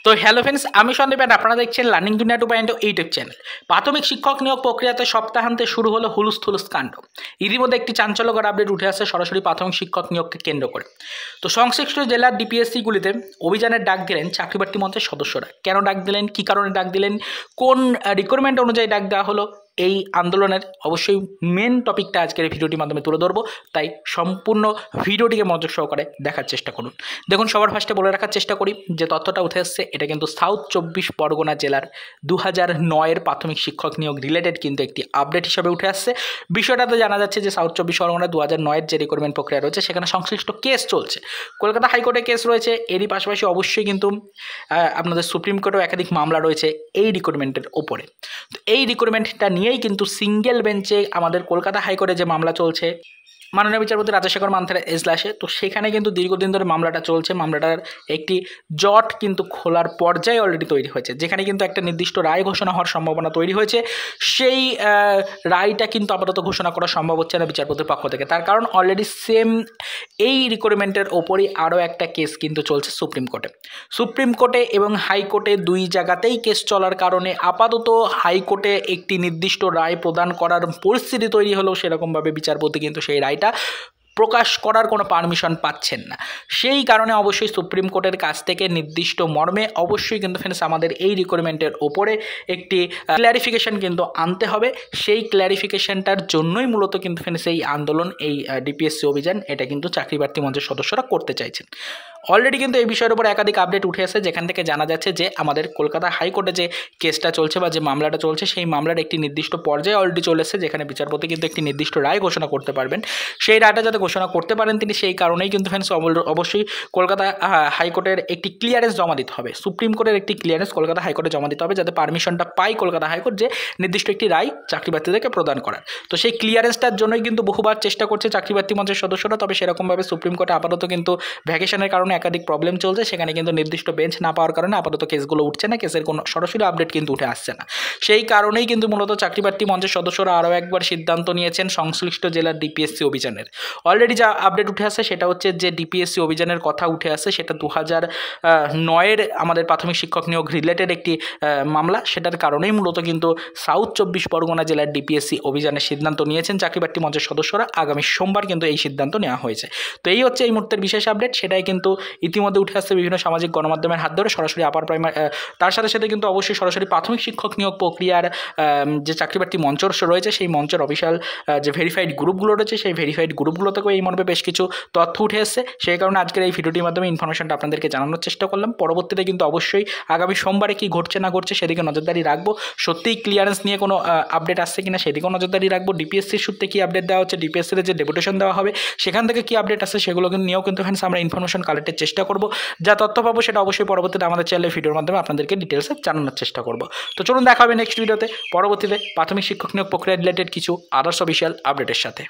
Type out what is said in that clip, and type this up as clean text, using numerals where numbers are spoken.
তো hello friends, আমি সন্দীপ আর আপনারা দেখছেন লার্নিং দুনিয়া 2.0 ইউটিউব চ্যানেল। প্রাথমিক শিক্ষক নিয়োগ প্রক্রিয়াতে সপ্তাহান্তে শুরু হলো হুলুস থুলুস কাণ্ড। ইতিমধ্যে একটি চাঞ্চল্যকর আপডেট উঠে আসছে সরাসরি প্রাথমিক শিক্ষক নিয়োগকে কেন্দ্র করে। তো সংশ্লিষ্ট জেলার ডিপিএসসিগুলিতে অভিযানের ডাক দিলেন চাকরিপ্রার্থী মঞ্চের সদস্যরা। কেন ডাক দিলেন, কী কারণে ডাক দিলেন, কোন রিকোয়ারমেন্ট অনুযায়ী ডাক দেওয়া হলো, এই আন্দোলনের অবশ্যই মেন টপিকটা আজকের এই ভিডিওটির মাধ্যমে তুলে ধরবো। তাই সম্পূর্ণ ভিডিওটিকে মনোযোগ সহকারে দেখার চেষ্টা করুন। দেখুন, সবার ফার্স্টে বলে রাখার চেষ্টা করি যে তথ্যটা উঠে আসছে এটা কিন্তু সাউথ 24 পরগনা জেলার 2009-এর প্রাথমিক শিক্ষক নিয়োগ রিলেটেড কিন্তু একটি আপডেট হিসাবে উঠে আসছে। বিষয়টাতে জানা যাচ্ছে যে সাউথ 24 পরগনা 2009-এর যে রিক্রুটমেন্ট প্রক্রিয়া রয়েছে সেখানে সংশ্লিষ্ট কেস চলছে। কলকাতা হাইকোর্টে কেস রয়েছে, এরই পাশাপাশি অবশ্যই কিন্তু আপনাদের সুপ্রিম কোর্টেও একাধিক মামলা রয়েছে এই রিক্রুটমেন্টের ওপরে। তো এই রিক্রুটমেন্টটা নিয়েই কিন্তু সিঙ্গেল বেঞ্চে আমাদের কলকাতা হাইকোর্টে যে মামলা চলছে মাননীয় বিচারপতি রাজশেখর মান্থার এজলাসে, তো সেখানে কিন্তু দীর্ঘদিন ধরে মামলাটা চলছে। মামলাটার একটি জট কিন্তু খোলার পর্যায়ে অলরেডি তৈরি হয়েছে, যেখানে কিন্তু একটা নির্দিষ্ট রায় ঘোষণা হওয়ার সম্ভাবনা তৈরি হয়েছে। সেই রায়টা কিন্তু আপাতত ঘোষণা করা সম্ভব হচ্ছে না বিচারপতির পক্ষ থেকে। তার কারণ অলরেডি সেম এই রিক্রুটমেন্টের ওপরই আরও একটা কেস কিন্তু চলছে সুপ্রিম কোর্টে এবং হাইকোর্টে, দুই জায়গাতেই কেস চলার কারণে আপাতত হাইকোর্টে একটি নির্দিষ্ট রায় প্রদান করার পরিস্থিতি তৈরি হলেও সেরকমভাবে বিচারপতি কিন্তু সেই রায়টা প্রকাশ করার কোনো পারমিশন পাচ্ছেন না। সেই কারণে অবশ্যই সুপ্রিম কোর্টের কাছ থেকে নির্দিষ্ট মর্মে অবশ্যই কিন্তু ফ্রেন্ডস আমাদের এই রিক্রুটমেন্টের ওপরে একটি ক্ল্যারিফিকেশন কিন্তু আনতে হবে। সেই ক্ল্যারিফিকেশনটার জন্যই মূলত কিন্তু ফ্রেন্ডস এই আন্দোলন, এই ডিপিএসসি অভিযান, এটা কিন্তু চাকরিপ্রার্থী মঞ্চের সদস্যরা করতে চাইছেন। অলরেডি কিন্তু এই বিষয়ের উপর একাধিক আপডেট উঠে আসে, যেখান থেকে জানা যাচ্ছে যে আমাদের কলকাতা হাইকোর্টে যে কেসটা চলছে বা যে মামলাটা চলছে সেই মামলার একটি নির্দিষ্ট পর্যায়ে অলরেডি চলে এসেছে, যেখানে বিচারপতি কিন্তু একটি নির্দিষ্ট রায় ঘোষণা করতে পারবেন। সেই রায়টা যাতে ঘোষণা করতে পারেন তিনি, সেই কারণেই কিন্তু ফ্রেন্ডস অবশ্যই কলকাতা হাইকোর্টের একটি ক্লিয়ারেন্স জমা দিতে হবে, সুপ্রিম কোর্টের একটি ক্লিয়ারেন্স কলকাতা হাইকোর্টে জমা দিতে হবে, যাতে পারমিশনটা পায় কলকাতা হাইকোর্ট যে নির্দিষ্ট একটি রায় চাকরিপ্রার্থীদেরকে প্রদান করার। তো সেই ক্লিয়ারেন্সটার জন্যই কিন্তু বহুবার চেষ্টা করছে চাকরিপ্রার্থী মঞ্চের সদস্যরা, তবে সেরকমভাবে সুপ্রিম কোর্টে আপাতত কিন্তু ভ্যাকেশনের কারণে একাধিক প্রবলেম চলছে। সেখানে কিন্তু নির্দিষ্ট বেঞ্চ না পাওয়ার কারণে আপাতত কেসগুলো উঠছে না, কেসের কোনো সরাসরি আপডেট কিন্তু উঠে আসছে না। সেই কারণেই কিন্তু মূলত চাকরিপ্রার্থী মঞ্চের সদস্যরা আরও একবার সিদ্ধান্ত নিয়েছেন সংশ্লিষ্ট জেলার ডিপিএসসি অভিযানের। অলরেডি যা আপডেট উঠে আসে সেটা হচ্ছে যে ডিপিএসসি অভিযানের কথা উঠে আসে, সেটা 2009-এর আমাদের প্রাথমিক শিক্ষক নিয়োগ রিলেটেড একটি মামলা। সেটার কারণেই মূলত কিন্তু সাউথ 24 পরগনা জেলার ডিপিএসসি অভিযানের সিদ্ধান্ত নিয়েছেন চাকরিপ্রার্থী মঞ্চের সদস্যরা। আগামী সোমবার কিন্তু এই সিদ্ধান্ত নেওয়া হয়েছে। তো এই হচ্ছে এই মুহূর্তের বিশেষ আপডেট। সেটাই কিন্তু ইতিমধ্যে উঠে আসছে বিভিন্ন সামাজিক গণমাধ্যমের হাত ধরে, সরাসরি আপার প্রাইমারি, তার সাথে সাথে কিন্তু অবশ্যই সরাসরি প্রাথমিক শিক্ষক নিয়োগ প্রক্রিয়ার যে চাকরিপ্রার্থী মঞ্চ রয়েছে সেই মঞ্চের অফিসিয়াল যে ভেরিফাইড গ্রুপগুলো রয়েছে সেই ভেরিফাইড গ্রুপগুলো থেকেও এই মর্মে বেশ কিছু তথ্য উঠে এসেছে। সেই কারণে আজকের এই ভিডিওটির মাধ্যমে ইনফরমেশনটা আপনাদেরকে জানানোর চেষ্টা করলাম। পরবর্তীতে কিন্তু অবশ্যই আগামী সোমবারে কী ঘটছে না ঘটছে সেদিকে নজরদারি রাখবো। সত্যিই ক্লিয়ারেন্স নিয়ে কোনো আপডেট আসছে কিনা সেদিকেও নজরদারি রাখবো। ডিপিএসসির সূত্রে কী আপডেট দেওয়া হচ্ছে, ডিপিএসসিতে যে ডেপুটেশন দেওয়া হবে সেখান থেকে কী আপডেট আসছে সেগুলো নিয়েও কিন্তু ফ্রেন্ডস আমরা ইনফরমেশন কালেক্টের চেষ্টা করবো। যা তথ্য পাবো সেটা অবশ্যই পরবর্তীতে আমাদের চ্যানেলের ভিডিওর মাধ্যমে আপনাদেরকে ডিটেলসে জানানোর চেষ্টা করব। তো চলুন দেখা হবে নেক্সট ভিডিওতে পরবর্তীতে প্রাথমিক শিক্ষক নিয়োগ প্রক্রিয়া রিলেটেড কিছু আদার্স অফিসিয়াল আপডেটের সাথে।